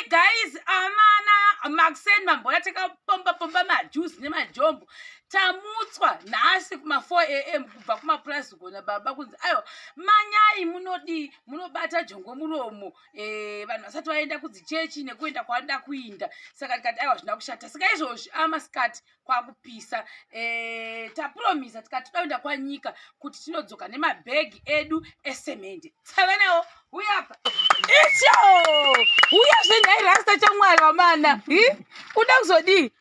Guys, amana Maxen mambo yateka pomba majuice nemajombo tamutswa nasi kuma 4 am kubva kuma plus gona baba kunzi ayo manyai munobata jongo muromo vanhu vasati vaenda kudzichechi nekuenda kwanda kuinda saka tikati aiwa zvina kushata saka izvozvi amasikati kwakupisa tapromisa tikati toenda kwanyika kuti tinodzoka nemabhegi edu esemende tsavanewo uyapa icho uya zvenhai rasta chamwari wamana uda kuzodii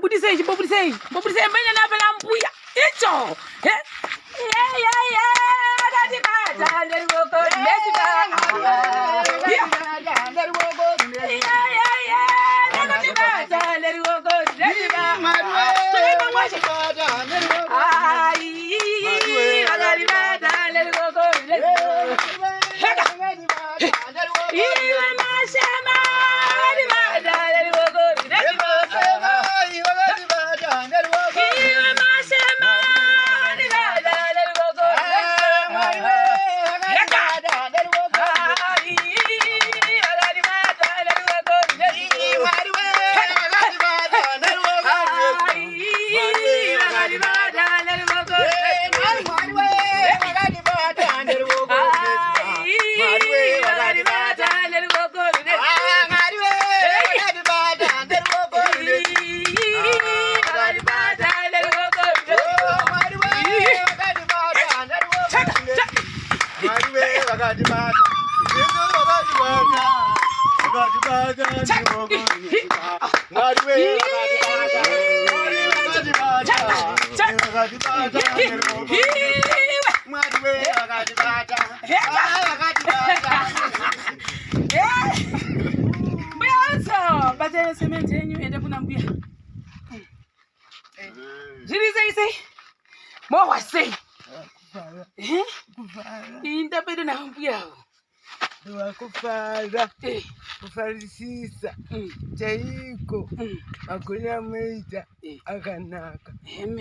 budisei mbanya napa nambuya icho kufarisisa chaiko akuna mwita akanaka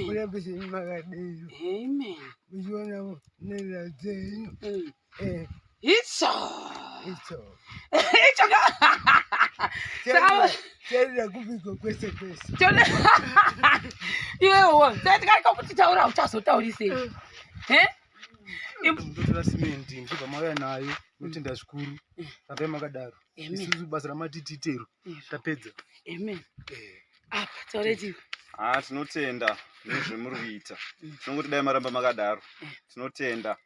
kulambiseni makadero muchiona nera dzenyu chairira kubiko kwese iwewo tatikaika kuti taura uchazotaurisei ndotora simendi ndibva mauya nayo notenda zvikuru tapai makadaro isusu basa ramatititero tapedza apa tauretiwe tinotenda nezvemuri kuita tinongoti dai maramba makadaro tinotenda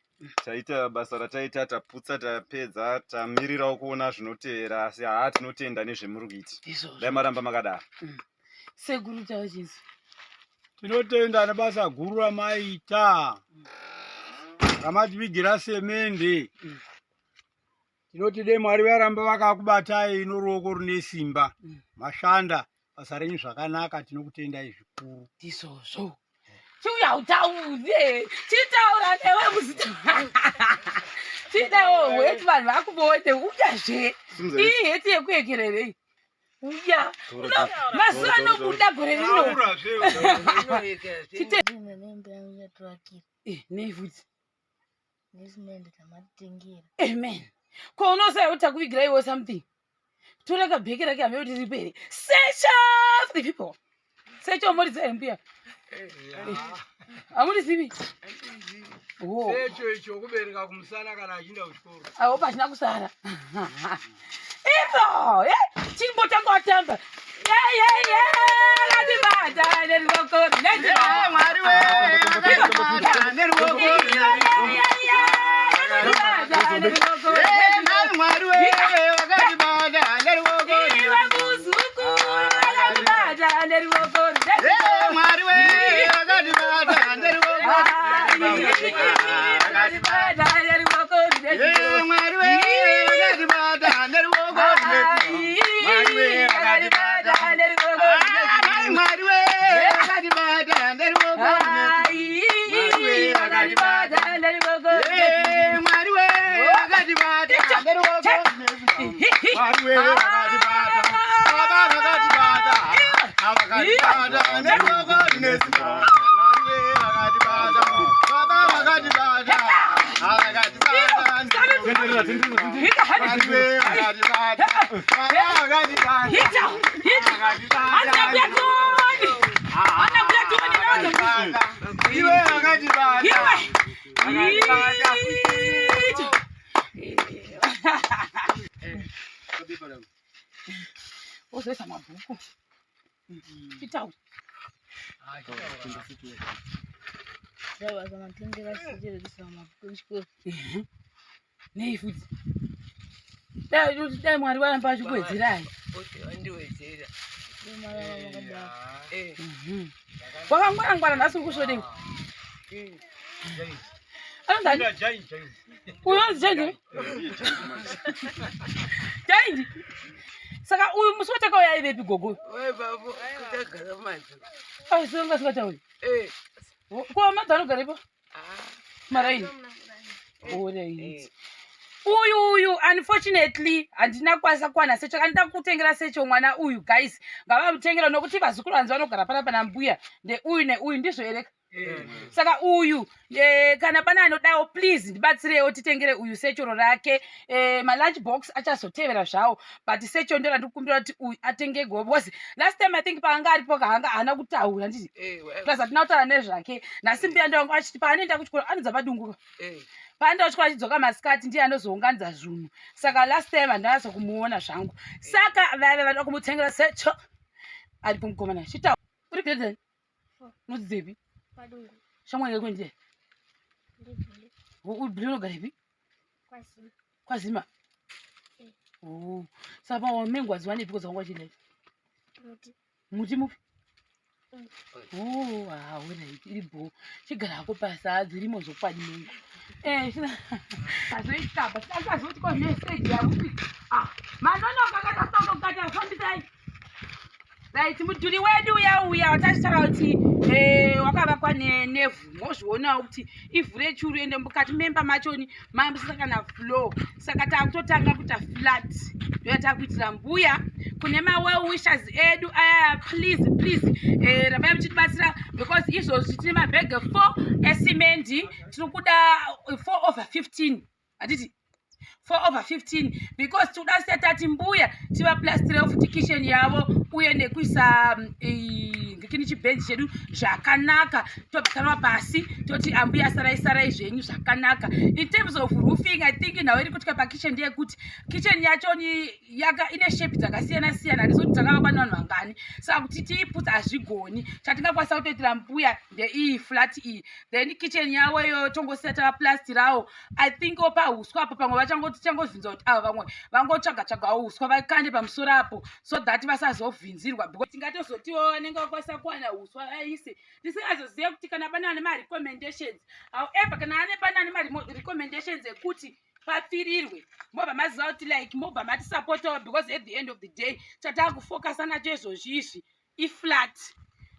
taita basa rataita taputsa tapedza tamirirawo kuona zvinotevera asi tinotenda nezvemuri kuita dai maramba makadaro seguru tawo chinzi tinotenda nebasa guru ramaita ramativigira semende tinoti dai Mwari varamba vakakubatai noruoko rune simba mashanda basa renyu zvakanaka tinokutendai zvikuru izvozvo chiuya utaure chitaura newe muzita chidawo weti vanhu vakubote uyazve iyi heti yekuyekererei uya mazuva anobuda gore rino nevudzi amen ko unosai utakuvigira iwo something toraka bheki rake hambe kuti ripere search of the people search omorisa empia amuri sivi secho icho kubereka kumusana kana achinda kuchikoro awo pachina kusara ipo chimbotanga watamba latibata nerivoko Mwari we vakatibata nerivoko Mwari we vakatibata nerivoko Mwari we vakatibata nerivoko Mwari we wakatibata neruoko runesi. Mwari we wakatibata neruoko runesi. Mwari we wakatibata neruoko runesi. Mwari we wakatibata neruoko runesi. Mwari we wakatibata neruoko runesi. Mwari we wakatibata. Baba wakatibata. Wakatibata neruoko runesi. Mwari we wakatibata. Baba wakatibata. Uzoisa mabhuku. Chitau. Dawa za matendera sijere kusoma mabhuku chikoro. Nei futi. Dai Mwari waramba achikwedzera. Ndiwedzera. Wakangwara nhasi kushodei. Anondani? Unonzi Jaindi? Jaindi. Saka uyu musi watakauya aivepi gogo? Wewe babu kutagara manzi. Songa sikatauri. Kwa madzi anogarepo? Maraini. Alright. Uyu unfortunately handina kwasa kwana secho kanida kutengera secho mwana uyu guys ngavamutengera nokuti vazukuru vanzi vanogara panapa nambuya uyu neuyu ndizvo ereka. Saka uyu kana pana anodawo please ndibatsirewo titengere uyu sechoro rake malunch box achazotevera zvawo but secho ndo randikumbira kuti uyu atenge gobo because last time I think paanga aripo kahanga haana kutaura nditi plus hatina kutaura nezvake nhasi mbuya ndangu achiti paanoenda kuchikoro anodza padunguka paanoenda kuchikoro achidzoka masikati ndiye anozounganidza zvinhu saka last time handanazo kumuona zvangu saka vave vanoda kumutsengera secho aripo mukomana chitaura uri grade nodzidzepi Padungu. shamwari yekuendea Ndibhile. ubhile unogarepi Kwazima. kwazima saka wamengwazi wanepi kodza wanga chidai Muti. muti mupi alright iripo chigara hako pasa dzirimo zokwadi mengo kazoitapa sikazoti koneseji yakuti manonoka katasongokata fambisai right mudhuri wedu uya watachitaura kuti wakavakwa nevhu mozvionawo kuti ivhu rechuru ende mukati memba machoni mambisisa kana floor saka takutotanga kuita flat ndoya takuitira mbuya kune mawell wishers edu aya please rambai muchitibatsira because izvozvi tine mabhege 4 esimendi tiri kuda 4/15 hatiti 4/15 because tikuda setati mbuya tivaplastire futi kitchen yavo uye nekuisa ngekini chibhenji chedu zvakanaka tobva pasi toti ambuya sarai zvenyu zvakanaka in terms of roofing I think nhau iri kutika pakitchen ndeyekuti kitchen yacho ine shape dzakasiyana handizoti dzakavakwa nevanhu vangani saka kuti tiiputsa hazvigoni chatingakwanisa kutoitira mbuya ndeiyi flat iyi then kitchen yavo iyo tongoseta vaplastirawo I think pauswa apo pamwe vachangovhinza kuti ava vamwe vangotsvaga uswa vakande pamusoro apo so that vasazovhinzirwa because tingatozotiwo vanenge vakwanisa kuwana uswa aise ndisingazozive kuti kana pana ane marecommendations however kana ane pana ane marecommendations ekuti papfirirwe mobva maziva kuti like mobva matisapotawo because at the end of the day chataakufocusa nacho izvozvizvi iflat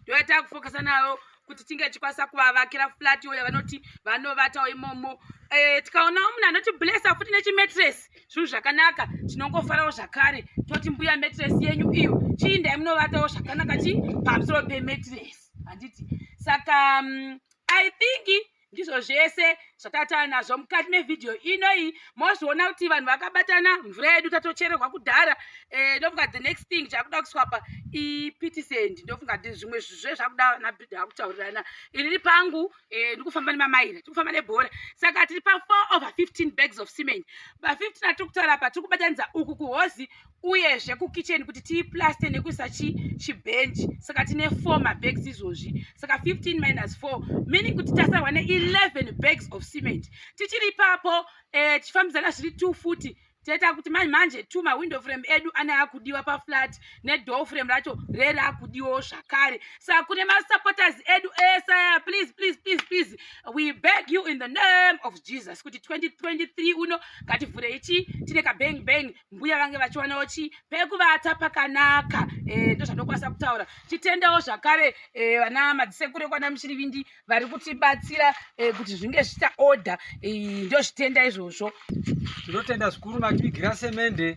ndoya taakufocusa nayo kuti tinge tichikwanisa kuvavakira flat yoya vanoti vanovatawo imomo tikaonawo munhu anoti blessa futi nechimetress zvinhu zvakanaka tinongofarawo zvakare toti mbuya metress yenyu iyo chiindai munovatawo zvakanaka pamusoro pemetress handiti saka I think ndizvo zvese zvatataura nazvo mukati mevhidhiyo inoyi mozviona kuti vanhu vakabatana mvura yedu tatochererwa kudhara ndofunga the next thing chakuda kuswapa ipitisend ndofunga zvimwe zve zvakuda nabhidha akutaurirana iniri pangu ndikufamba nemamaira tikufamba nebhora saka tiri pa4/15 bags of cement pa15 atiri kutaura pa tiri kubatanidza uku kuhozi uyezve kukitchen kuti tiiplaste nekuisa chibhenji saka tine 4 mabags izvozvi saka 15 - 4 meaning kuti tasarwa ne11 bags of cement tichiri ipapo tichifambidzana zviri 2 futi teta kuti manje tuma window frame edu ane akudiwa paflat nedoor frame racho reri akudiwawo zvakare. Saka kune masupporters edu ese, please we beg you in the name of Jesus kuti 2023 uno ngativhure ichi tine kabang bang, mbuya vange vachionawo chi pekuvata pakanaka. Ndo zvandokwanisa kutaura. Titendawo zvakare vana madzisekuru ekwana Mushirivindi vari kutibatsira kuti zvinge zviita order. Ndo zvitenda izvozvo. Tinotenda zvikuru mativigira semende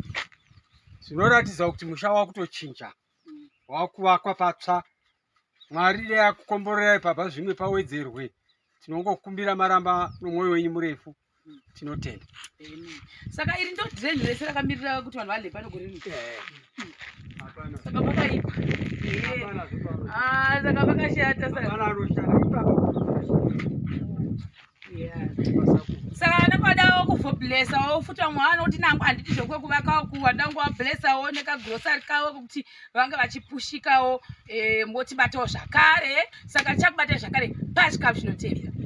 zvinoratidza kuti musha wakutochinja, wakuvakwa patsva. Mwari dei akukomborerai pabva zvimwe pawedzerwe. Tinongokumbira maramba nomwoyo wenyu murefu. Tinotenda. Saka iri ndo dhireni rese rakamirira kuti vanhu vahle pano gore rino. Saka pakaipa. Saka pakashata. Saka anokwadawo kublessawo futi vamwe vanoti nangu handiti zvokwekuvakawo kuwanda nguvablessawo nekagrosari kavo kuti vange vachipushikawo motibatawo zvakare. Saka chakubatai zvakare pachikafu chinotevera.